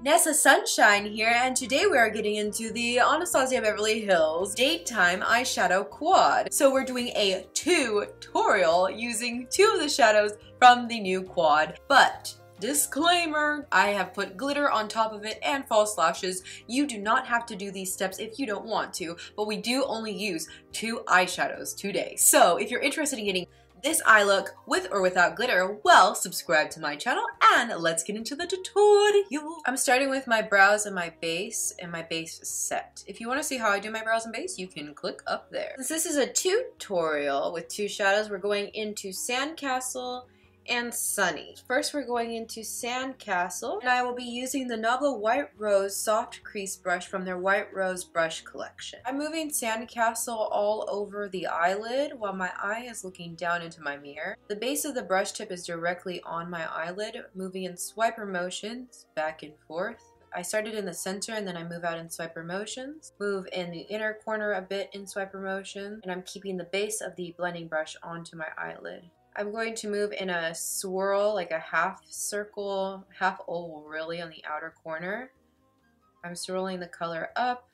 Nessa Sunshine here, and today we are getting into the Anastasia Beverly Hills Daytime Eyeshadow Quad. So we're doing a tutorial using two of the shadows from the new quad, but disclaimer, I have put glitter on top of it and false lashes. You do not have to do these steps if you don't want to, but we do only use 2 eyeshadows today. So if you're interested in getting this eye look with or without glitter, well, subscribe to my channel and let's get into the tutorial. I'm starting with my brows and my base set. If you want to see how I do my brows and base, you can click up there. Since this is a tutorial with 2 shadows, we're going into Sandcastle and Sunny. First we're going into Sandcastle, and I will be using the Nabla White Rose soft crease brush from their White Rose brush collection. I'm moving Sandcastle all over the eyelid while my eye is looking down into my mirror. The base of the brush tip is directly on my eyelid, moving in swiper motions back and forth. I started in the center and then I move out in swiper motions, move in the inner corner a bit in swiper motion, and I'm keeping the base of the blending brush onto my eyelid. I'm going to move in a swirl, like a half circle, half oval really, on the outer corner. I'm swirling the color up.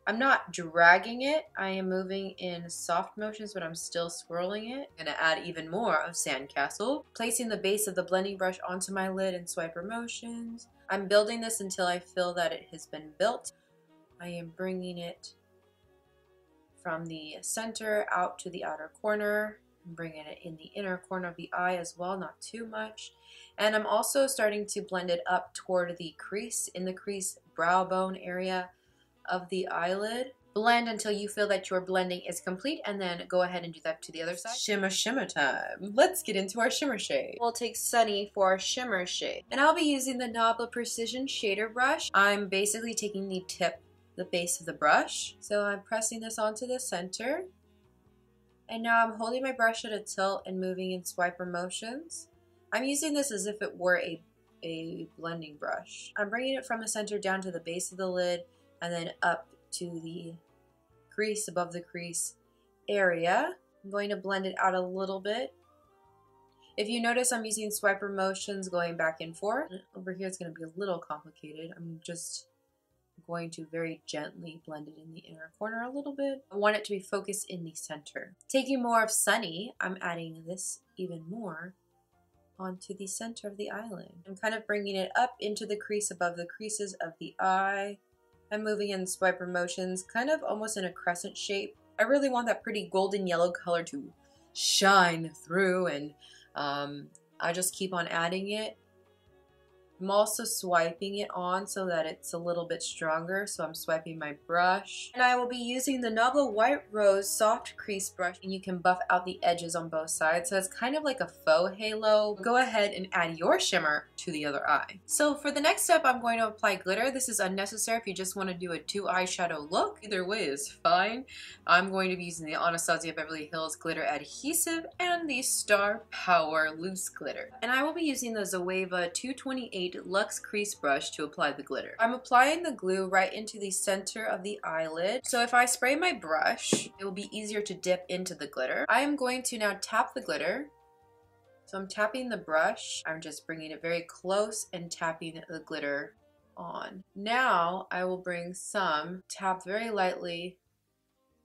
I'm not dragging it. I am moving in soft motions, but I'm still swirling it. I'm going to add even more of Sandcastle. Placing the base of the blending brush onto my lid in swiper motions. I'm building this until I feel that it has been built. I am bringing it from the center out to the outer corner. I'm bringing it in the inner corner of the eye as well, not too much. And I'm also starting to blend it up toward the crease, in the crease brow bone area of the eyelid. Blend until you feel that your blending is complete, and then go ahead and do that to the other side. Shimmer time. Let's get into our shimmer shade. We'll take Sunny for our shimmer shade. And I'll be using the Nabla Precision Shader brush. I'm basically taking the base of the brush. So I'm pressing this onto the center. And now I'm holding my brush at a tilt and moving in swiper motions. I'm using this as if it were a blending brush. I'm bringing it from the center down to the base of the lid and then up to the crease, above the crease area. I'm going to blend it out a little bit. If you notice, I'm using swiper motions going back and forth. Over here it's going to be a little complicated. I'm just going to very gently blend it in the inner corner a little bit. I want it to be focused in the center. Taking more of Sunny, I'm adding this even more onto the center of the eyelid. I'm kind of bringing it up into the crease above the creases of the eye. I'm moving in swiper motions, kind of almost in a crescent shape. I really want that pretty golden yellow color to shine through, and I just keep on adding it. I'm also swiping it on so that it's a little bit stronger, so I'm swiping my brush. And I will be using the Nabla White Rose soft crease brush, and you can buff out the edges on both sides, so it's kind of like a faux halo. Go ahead and add your shimmer to the other eye. So for the next step, I'm going to apply glitter. This is unnecessary if you just want to do a 2 eyeshadow look. Either way is fine. I'm going to be using the Anastasia Beverly Hills glitter adhesive and the Star Power loose glitter. And I will be using the Zoeva 228 Luxe Crease Brush to apply the glitter. I'm applying the glue right into the center of the eyelid. So if I spray my brush, it will be easier to dip into the glitter. I am going to now tap the glitter. So I'm tapping the brush. I'm just bringing it very close and tapping the glitter on. Now I will bring some, tap very lightly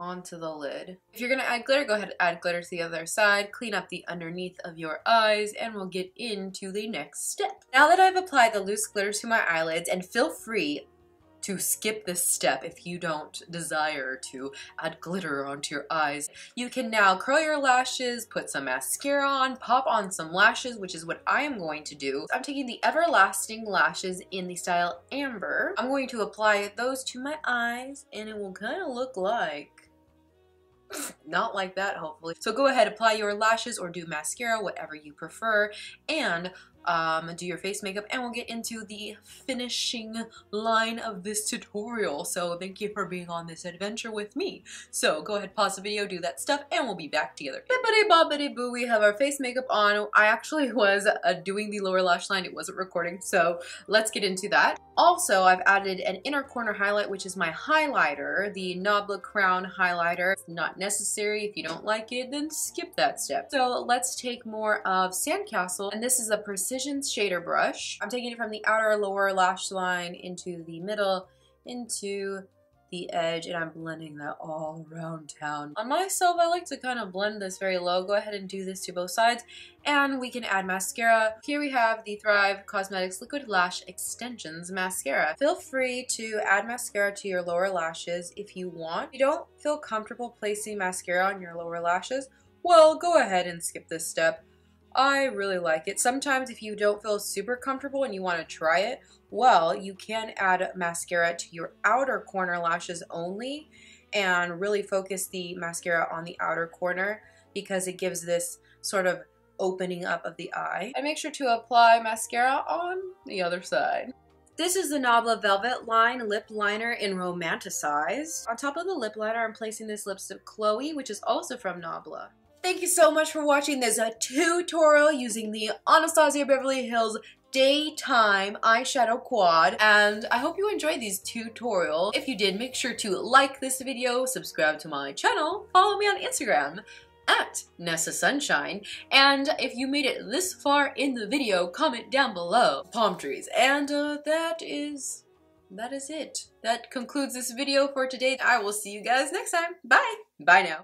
onto the lid. If you're going to add glitter, go ahead and add glitter to the other side. Clean up the underneath of your eyes, and we'll get into the next step. Now that I've applied the loose glitter to my eyelids, and feel free to skip this step if you don't desire to add glitter onto your eyes. You can now curl your lashes, put some mascara on, pop on some lashes, which is what I am going to do. I'm taking the Everlasting lashes in the style Amber. I'm going to apply those to my eyes, and it will kind of look like not like that, hopefully. So go ahead, apply your lashes or do mascara, whatever you prefer, and do your face makeup, and we'll get into the finishing line of this tutorial. So thank you for being on this adventure with me. So go ahead, pause the video, do that stuff, and we'll be back together. Bippity boppity boo, we have our face makeup on. I actually was doing the lower lash line, it wasn't recording, so let's get into that. Also, I've added an inner corner highlight, which is my highlighter, the Nabla Crown highlighter. It's not necessary. If you don't like it, then skip that step. So let's take more of Sandcastle, and this is a Precision Precision Shader Brush. I'm taking it from the outer lower lash line into the middle, into the edge, and I'm blending that all around town. On myself, I like to kind of blend this very low. Go ahead and do this to both sides, and we can add mascara. Here we have the Thrive Cosmetics Liquid Lash Extensions Mascara. Feel free to add mascara to your lower lashes if you want. If you don't feel comfortable placing mascara on your lower lashes, well, go ahead and skip this step. I really like it. Sometimes if you don't feel super comfortable and you want to try it, well, you can add mascara to your outer corner lashes only and really focus the mascara on the outer corner because it gives this sort of opening up of the eye. And make sure to apply mascara on the other side. This is the Nabla Velvet Line Lip Liner in Romanticize. On top of the lip liner, I'm placing this lipstick Chloe, which is also from Nabla. Thank you so much for watching this tutorial using the Anastasia Beverly Hills Daytime Eyeshadow Quad, and I hope you enjoyed these tutorials. If you did, make sure to like this video, subscribe to my channel, follow me on Instagram at nessachicas, and if you made it this far in the video, comment down below. Palm trees. And that is it. That concludes this video for today. I will see you guys next time. Bye! Bye now.